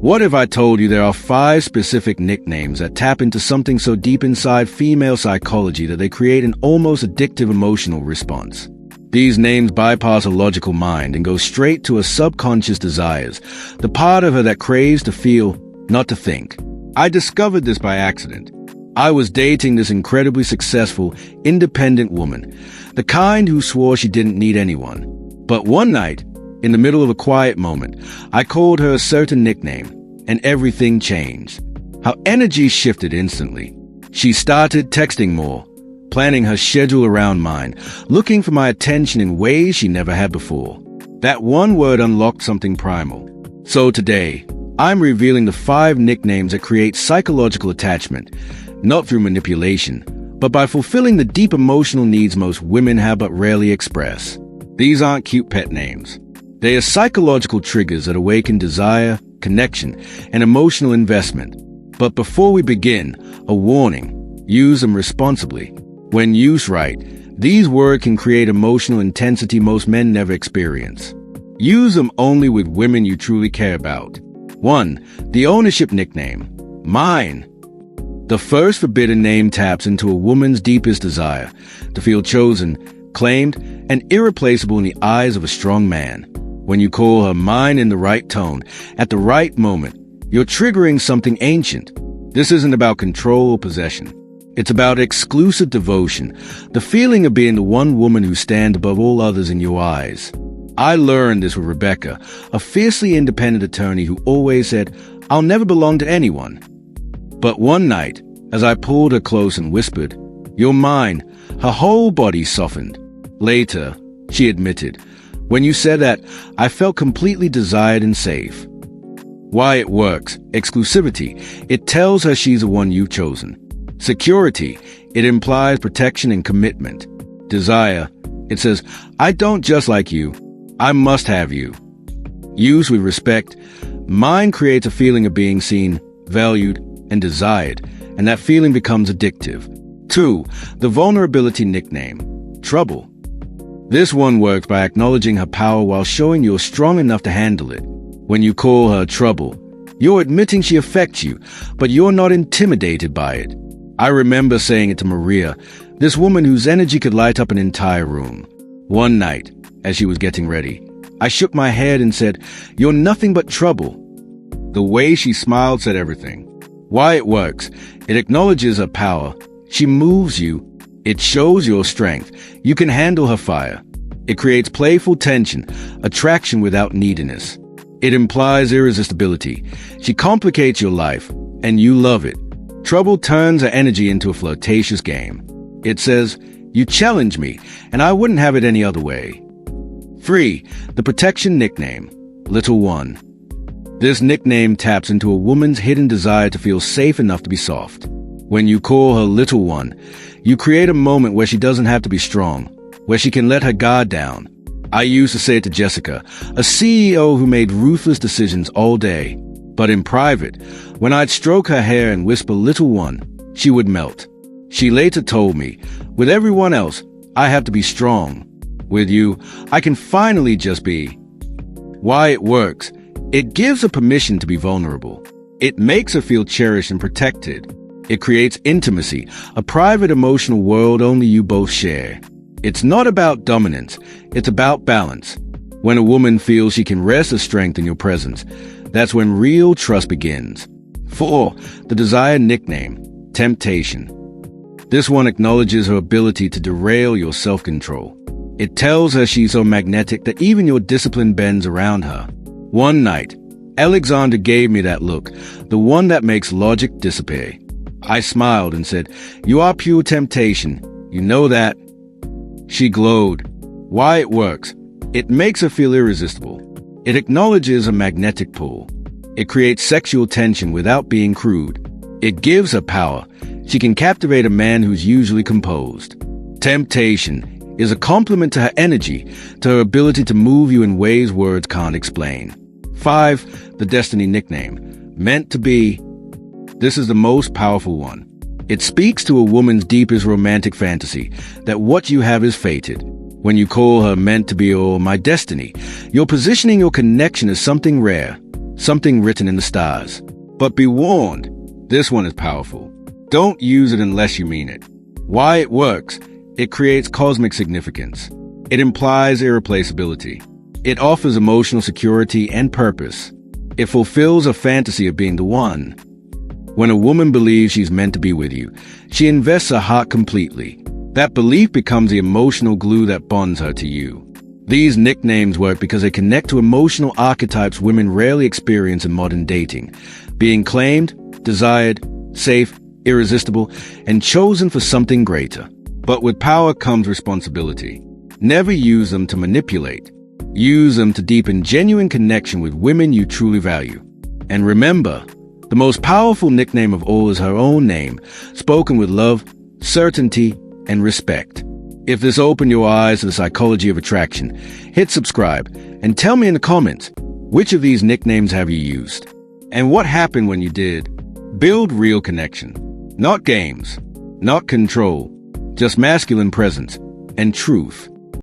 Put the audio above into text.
What if I told you there are 5 specific nicknames that tap into something so deep inside female psychology that they create an almost addictive emotional response? These names bypass a logical mind and go straight to her subconscious desires, the part of her that craves to feel, not to think. I discovered this by accident. I was dating this incredibly successful, independent woman, the kind who swore she didn't need anyone. But one night, in the middle of a quiet moment, I called her a certain nickname, and everything changed. Her energy shifted instantly. She started texting more, planning her schedule around mine, looking for my attention in ways she never had before. That one word unlocked something primal. So today, I'm revealing the 5 nicknames that create psychological attachment, not through manipulation, but by fulfilling the deep emotional needs most women have but rarely express. These aren't cute pet names. They are psychological triggers that awaken desire, connection, and emotional investment. But before we begin, a warning: use them responsibly. When used right, these words can create emotional intensity most men never experience. Use them only with women you truly care about. 1. The ownership nickname. Mine. The first forbidden name taps into a woman's deepest desire, to feel chosen, claimed, and irreplaceable in the eyes of a strong man. When you call her mine in the right tone, at the right moment, you're triggering something ancient. This isn't about control or possession. It's about exclusive devotion, the feeling of being the one woman who stands above all others in your eyes. I learned this with Rebecca, a fiercely independent attorney who always said, "I'll never belong to anyone." But one night, as I pulled her close and whispered, "You're mine," her whole body softened. Later, she admitted, "When you said that, I felt completely desired and safe." Why it works. Exclusivity. It tells her she's the one you've chosen. Security. It implies protection and commitment. Desire. It says, "I don't just like you. I must have you." Used with respect, mine creates a feeling of being seen, valued, and desired, and that feeling becomes addictive. 2. The vulnerability nickname. Trouble. This one works by acknowledging her power while showing you're strong enough to handle it. When you call her trouble, you're admitting she affects you, but you're not intimidated by it. I remember saying it to Maria, this woman whose energy could light up an entire room. One night, as she was getting ready, I shook my head and said, "You're nothing but trouble." The way she smiled said everything. Why it works. It acknowledges her power. She moves you. It shows your strength. You can handle her fire. It creates playful tension, attraction without neediness. It implies irresistibility. She complicates your life, and you love it. Trouble turns her energy into a flirtatious game. It says, "You challenge me, and I wouldn't have it any other way." 3. The protection nickname. Little One. This nickname taps into a woman's hidden desire to feel safe enough to be soft. When you call her Little One, you create a moment where she doesn't have to be strong, where she can let her guard down. I used to say it to Jessica, a CEO who made ruthless decisions all day. But in private, when I'd stroke her hair and whisper "Little One," she would melt. She later told me, "With everyone else, I have to be strong. With you, I can finally just be." Why it works. It gives her permission to be vulnerable. It makes her feel cherished and protected. It creates intimacy, a private emotional world only you both share. It's not about dominance, it's about balance. When a woman feels she can rest her strength in your presence, that's when real trust begins. 4. The desired nickname. Temptation. This one acknowledges her ability to derail your self-control. It tells her she's so magnetic that even your discipline bends around her. One night, Alexander gave me that look, the one that makes logic disappear. I smiled and said, "You are pure temptation. You know that." She glowed. Why it works. It makes her feel irresistible. It acknowledges a magnetic pull. It creates sexual tension without being crude. It gives her power. She can captivate a man who's usually composed. Temptation is a compliment to her energy, to her ability to move you in ways words can't explain. 5. The destiny nickname. Meant to be. This is the most powerful one. It speaks to a woman's deepest romantic fantasy, that what you have is fated. When you call her meant to be or my destiny, you're positioning your connection as something rare, something written in the stars. But be warned, this one is powerful. Don't use it unless you mean it. Why it works: it creates cosmic significance. It implies irreplaceability. It offers emotional security and purpose. It fulfills a fantasy of being the one. When a woman believes she's meant to be with you, she invests her heart completely. That belief becomes the emotional glue that bonds her to you. These nicknames work because they connect to emotional archetypes women rarely experience in modern dating: being claimed, desired, safe, irresistible, and chosen for something greater. But with power comes responsibility. Never use them to manipulate. Use them to deepen genuine connection with women you truly value. And remember, the most powerful nickname of all is her own name, spoken with love, certainty, and respect. If this opened your eyes to the psychology of attraction, hit subscribe and tell me in the comments, which of these nicknames have you used? And what happened when you did? Build real connection. Not games, not control, just masculine presence and truth.